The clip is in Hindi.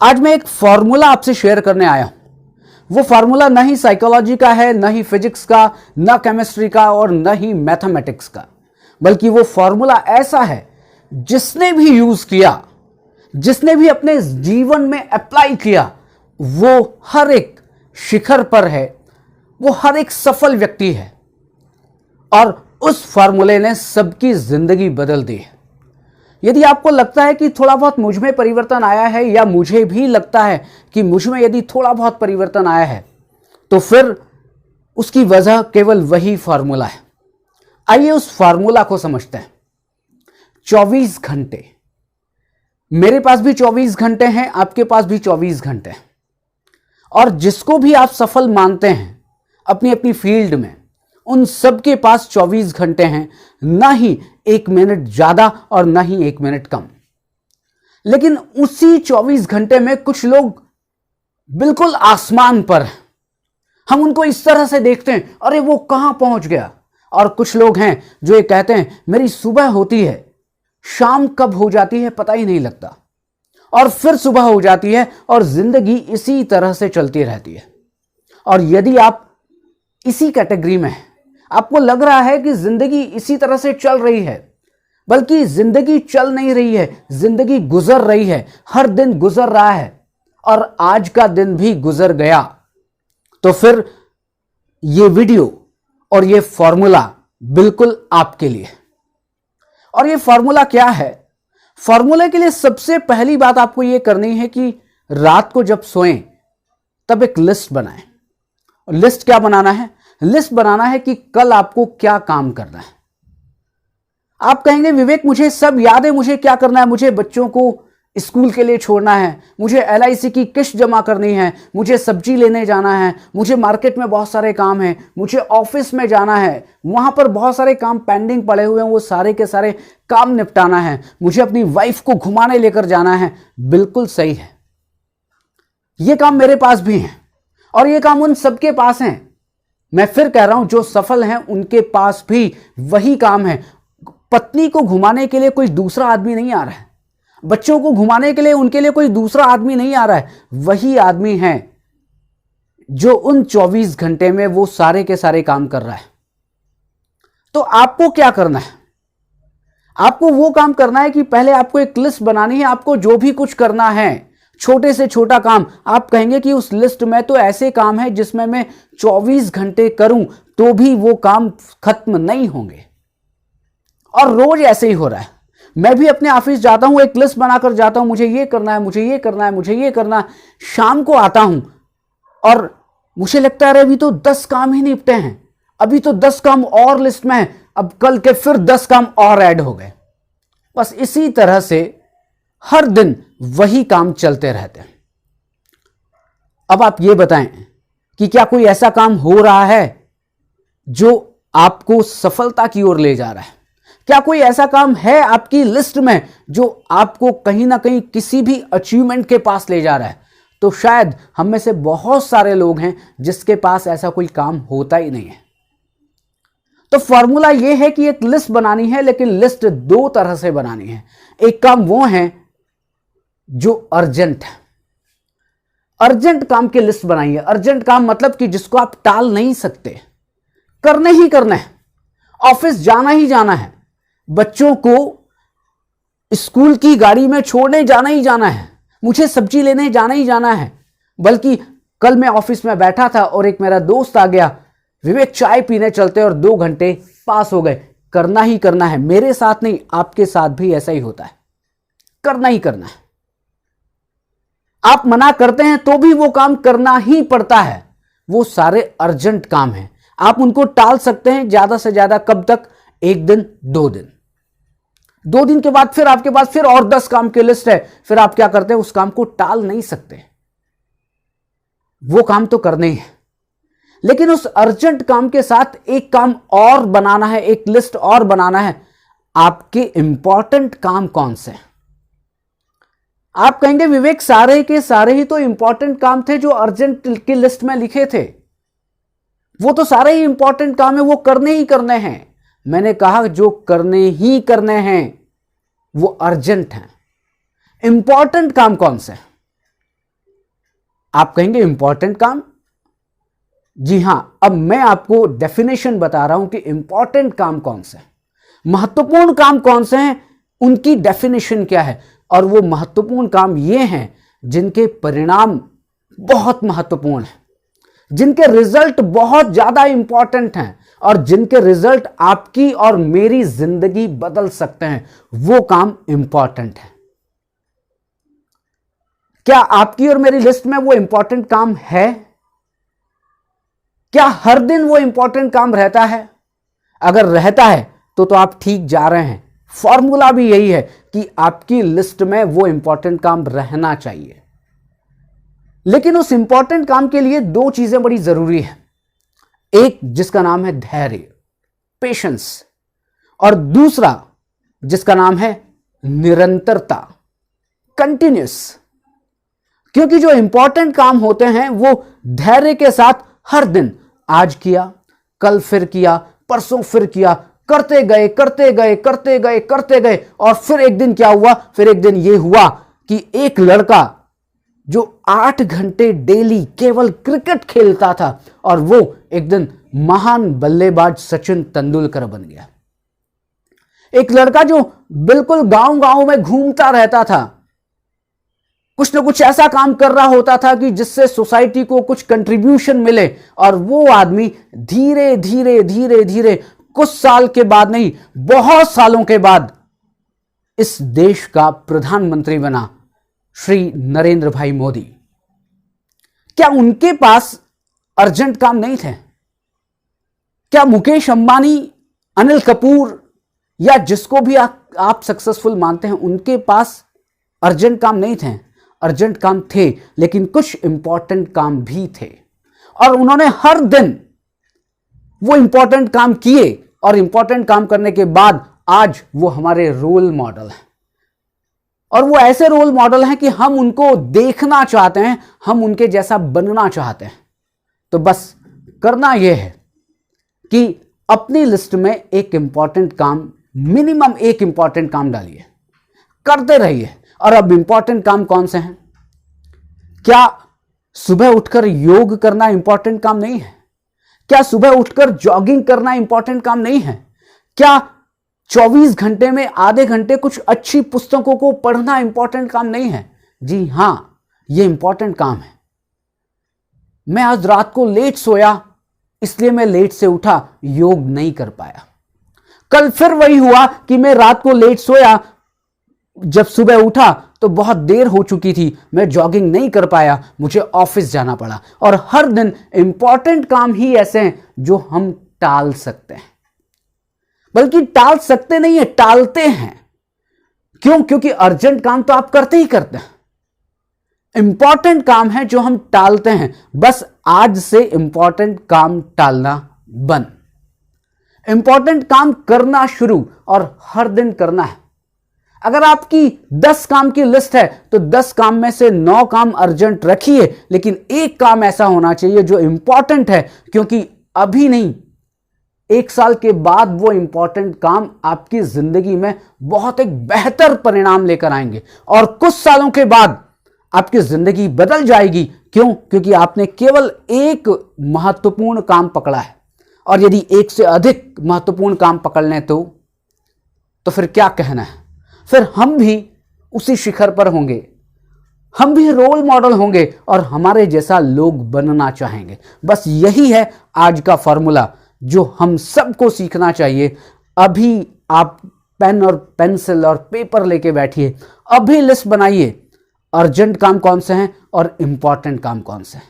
आज मैं एक फॉर्मूला आपसे शेयर करने आया हूं। वो फॉर्मूला न ही साइकोलॉजी का है, न ही फिजिक्स का, न केमिस्ट्री का और न ही मैथमेटिक्स का, बल्कि वो फॉर्मूला ऐसा है जिसने भी यूज किया, जिसने भी अपने जीवन में अप्लाई किया, वो हर एक शिखर पर है, वो हर एक सफल व्यक्ति है और उस फॉर्मूले ने सबकी जिंदगी बदल दी है। यदि आपको लगता है कि थोड़ा बहुत मुझ में परिवर्तन आया है, या मुझे भी लगता है कि मुझ में यदि थोड़ा बहुत परिवर्तन आया है, तो फिर उसकी वजह केवल वही फॉर्मूला है। आइए उस फॉर्मूला को समझते हैं। 24 घंटे, मेरे पास भी 24 घंटे हैं, आपके पास भी 24 घंटे हैं, और जिसको भी आप सफल मानते हैं अपनी अपनी फील्ड में, उन सबके पास 24 घंटे हैं, ना ही 1 मिनट ज्यादा और ना ही 1 मिनट कम। लेकिन उसी 24 घंटे में कुछ लोग बिल्कुल आसमान पर हैं। हम उनको इस तरह से देखते हैं, अरे वो कहां पहुंच गया। और कुछ लोग हैं जो ये कहते हैं, मेरी सुबह होती है, शाम कब हो जाती है पता ही नहीं लगता, और फिर सुबह हो जाती है और जिंदगी इसी तरह से चलती रहती है। और यदि आप इसी कैटेगरी में हैं, आपको लग रहा है कि जिंदगी इसी तरह से चल रही है, बल्कि जिंदगी चल नहीं रही है, जिंदगी गुजर रही है, हर दिन गुजर रहा है और आज का दिन भी गुजर गया, तो फिर ये वीडियो और ये फॉर्मूला बिल्कुल आपके लिए। और ये फॉर्मूला क्या है? फॉर्मूले के लिए सबसे पहली बात आपको ये करनी है कि रात को जब सोएं तब एक लिस्ट बनाएं। और लिस्ट क्या बनाना है? लिस्ट बनाना है कि कल आपको क्या काम करना है। आप कहेंगे, विवेक मुझे सब याद है, मुझे क्या करना है, मुझे बच्चों को स्कूल के लिए छोड़ना है, मुझे LIC की किस्त जमा करनी है, मुझे सब्जी लेने जाना है, मुझे मार्केट में बहुत सारे काम हैं, मुझे ऑफिस में जाना है, वहां पर बहुत सारे काम पेंडिंग पड़े हुए हैं, वो सारे के सारे काम निपटाना है, मुझे अपनी वाइफ को घुमाने लेकर जाना है। बिल्कुल सही है, ये काम मेरे पास भी हैं और ये काम उन सबके पास हैं। मैं फिर कह रहा हूं, जो सफल हैं उनके पास भी वही काम है। पत्नी को घुमाने के लिए कोई दूसरा आदमी नहीं आ रहा है, बच्चों को घुमाने के लिए उनके लिए कोई दूसरा आदमी नहीं आ रहा है, वही आदमी है जो उन 24 घंटे में वो सारे के सारे काम कर रहा है। तो आपको क्या करना है? आपको वो काम करना है कि पहले आपको एक लिस्ट बनानी है। आपको जो भी कुछ करना है, छोटे से छोटा काम, आप कहेंगे कि उस लिस्ट में तो ऐसे काम है जिसमें मैं 24 घंटे करूं तो भी वो काम खत्म नहीं होंगे, और रोज ऐसे ही हो रहा है। मैं भी अपने ऑफिस जाता हूं, एक लिस्ट बनाकर जाता हूं, मुझे ये करना है, मुझे ये करना है, मुझे ये करना है। शाम को आता हूं और मुझे लगता है अभी तो 10 काम ही निपटे हैं, अभी तो 10 काम और लिस्ट में है, अब कल के फिर 10 काम और ऐड हो गए। बस इसी तरह से हर दिन वही काम चलते रहते हैं। अब आप ये बताएं कि क्या कोई ऐसा काम हो रहा है जो आपको सफलता की ओर ले जा रहा है? क्या कोई ऐसा काम है आपकी लिस्ट में जो आपको कहीं ना कहीं किसी भी अचीवमेंट के पास ले जा रहा है? तो शायद हम में से बहुत सारे लोग हैं जिसके पास ऐसा कोई काम होता ही नहीं है। तो फॉर्मूला यह है कि एक लिस्ट बनानी है, लेकिन लिस्ट 2 तरह से बनानी है। एक काम वो है जो अर्जेंट है, अर्जेंट काम की लिस्ट बनाइए। अर्जेंट काम मतलब कि जिसको आप टाल नहीं सकते, करने ही करना है, ऑफिस जाना ही जाना है, बच्चों को स्कूल की गाड़ी में छोड़ने जाना ही जाना है, मुझे सब्जी लेने जाना ही जाना है। बल्कि कल मैं ऑफिस में बैठा था और एक मेरा दोस्त आ गया, विवेक चाय पीने चलते, और 2 घंटे पास हो गए। करना ही करना है, मेरे साथ नहीं आपके साथ भी ऐसा ही होता है, करना ही करना है। आप मना करते हैं तो भी वो काम करना ही पड़ता है। वो सारे अर्जेंट काम हैं, आप उनको टाल सकते हैं ज्यादा से ज्यादा कब तक? 1 दिन, 2 दिन। 2 दिन के बाद फिर आपके पास फिर और 10 काम की लिस्ट है, फिर आप क्या करते हैं? उस काम को टाल नहीं सकते, वो काम तो करने ही है। लेकिन उस अर्जेंट काम के साथ एक काम और बनाना है, एक लिस्ट और बनाना है। आपके इंपॉर्टेंट काम कौन से हैं? आप कहेंगे, विवेक सारे के सारे ही तो इंपॉर्टेंट काम थे जो अर्जेंट की लिस्ट में लिखे थे, वो तो सारे ही इंपॉर्टेंट काम है, वो करने ही करने हैं। मैंने कहा जो करने ही करने हैं वो अर्जेंट हैं। इंपॉर्टेंट काम कौन से हैं? आप कहेंगे इंपॉर्टेंट काम? जी हां, अब मैं आपको डेफिनेशन बता रहा हूं कि इंपॉर्टेंट काम कौन से हैं, महत्वपूर्ण काम कौन से हैं, उनकी डेफिनेशन क्या है। और वो महत्वपूर्ण काम ये हैं जिनके परिणाम बहुत महत्वपूर्ण हैं, जिनके रिजल्ट बहुत ज्यादा इंपॉर्टेंट हैं और जिनके रिजल्ट आपकी और मेरी जिंदगी बदल सकते हैं, वो काम इंपॉर्टेंट है। क्या आपकी और मेरी लिस्ट में वो इंपॉर्टेंट काम है? क्या हर दिन वो इंपॉर्टेंट काम रहता है? अगर रहता है तो आप ठीक जा रहे हैं। फॉर्मूला भी यही है कि आपकी लिस्ट में वो इंपॉर्टेंट काम रहना चाहिए। लेकिन उस इंपॉर्टेंट काम के लिए दो चीजें बड़ी जरूरी है। एक जिसका नाम है धैर्य, पेशेंस, और दूसरा जिसका नाम है निरंतरता, कंटिन्यूस। क्योंकि जो इंपॉर्टेंट काम होते हैं वो धैर्य के साथ हर दिन, आज किया, कल फिर किया, परसों फिर किया, करते गए करते गए करते गए करते गए। और फिर एक दिन क्या हुआ? फिर एक दिन यह हुआ कि एक लड़का जो 8 घंटे डेली केवल क्रिकेट खेलता था और वो एक दिन महान बल्लेबाज सचिन तेंदुलकर बन गया। एक लड़का जो बिल्कुल गांव गांव में घूमता रहता था, कुछ ना कुछ ऐसा काम कर रहा होता था कि जिससे सोसाइटी को कुछ कंट्रीब्यूशन मिले, और वो आदमी धीरे धीरे धीरे धीरे कुछ साल के बाद नहीं, बहुत सालों के बाद इस देश का प्रधानमंत्री बना, श्री नरेंद्र भाई मोदी। क्या उनके पास अर्जेंट काम नहीं थे? क्या मुकेश अंबानी, अनिल कपूर या जिसको भी आप सक्सेसफुल मानते हैं, उनके पास अर्जेंट काम नहीं थे? अर्जेंट काम थे, लेकिन कुछ इंपॉर्टेंट काम भी थे, और उन्होंने हर दिन वो इंपॉर्टेंट काम किए, और इंपॉर्टेंट काम करने के बाद आज वो हमारे रोल मॉडल हैं। और वो ऐसे रोल मॉडल हैं कि हम उनको देखना चाहते हैं, हम उनके जैसा बनना चाहते हैं। तो बस करना यह है कि अपनी लिस्ट में एक इंपॉर्टेंट काम, मिनिमम एक इंपॉर्टेंट काम डालिए, करते रहिए। और अब इंपॉर्टेंट काम कौन से हैं? क्या सुबह उठकर योग करना इंपॉर्टेंट काम नहीं है? क्या सुबह उठकर जॉगिंग करना इंपॉर्टेंट काम नहीं है? क्या 24 घंटे में आधे घंटे कुछ अच्छी पुस्तकों को पढ़ना इंपॉर्टेंट काम नहीं है? जी हां, यह इंपॉर्टेंट काम है। मैं आज रात को लेट सोया, इसलिए मैं लेट से उठा, योग नहीं कर पाया। कल फिर वही हुआ कि मैं रात को लेट सोया, जब सुबह उठा तो बहुत देर हो चुकी थी, मैं जॉगिंग नहीं कर पाया, मुझे ऑफिस जाना पड़ा। और हर दिन इंपॉर्टेंट काम ही ऐसे हैं जो हम टाल सकते हैं, बल्कि टाल सकते नहीं है, टालते हैं। क्यों? क्योंकि अर्जेंट काम तो आप करते ही करते हैं, इंपॉर्टेंट काम है जो हम टालते हैं। बस आज से इंपॉर्टेंट काम टालना बंद, इंपॉर्टेंट काम करना शुरू, और हर दिन करना है। अगर आपकी 10 काम की लिस्ट है तो 10 काम में से 9 काम अर्जेंट रखिए, लेकिन एक काम ऐसा होना चाहिए जो इंपॉर्टेंट है, क्योंकि अभी नहीं, 1 साल के बाद वो इंपॉर्टेंट काम आपकी जिंदगी में बहुत एक बेहतर परिणाम लेकर आएंगे, और कुछ सालों के बाद आपकी जिंदगी बदल जाएगी। क्यों? क्योंकि आपने केवल एक महत्वपूर्ण काम पकड़ा है, और यदि एक से अधिक महत्वपूर्ण काम पकड़ लें तो फिर क्या कहना है? फिर हम भी उसी शिखर पर होंगे, हम भी रोल मॉडल होंगे और हमारे जैसा लोग बनना चाहेंगे। बस यही है आज का फॉर्मूला जो हम सबको सीखना चाहिए। अभी आप पेन और पेंसिल और पेपर लेके बैठिए, अभी लिस्ट बनाइए, अर्जेंट काम कौन से हैं और इंपॉर्टेंट काम कौन से हैं।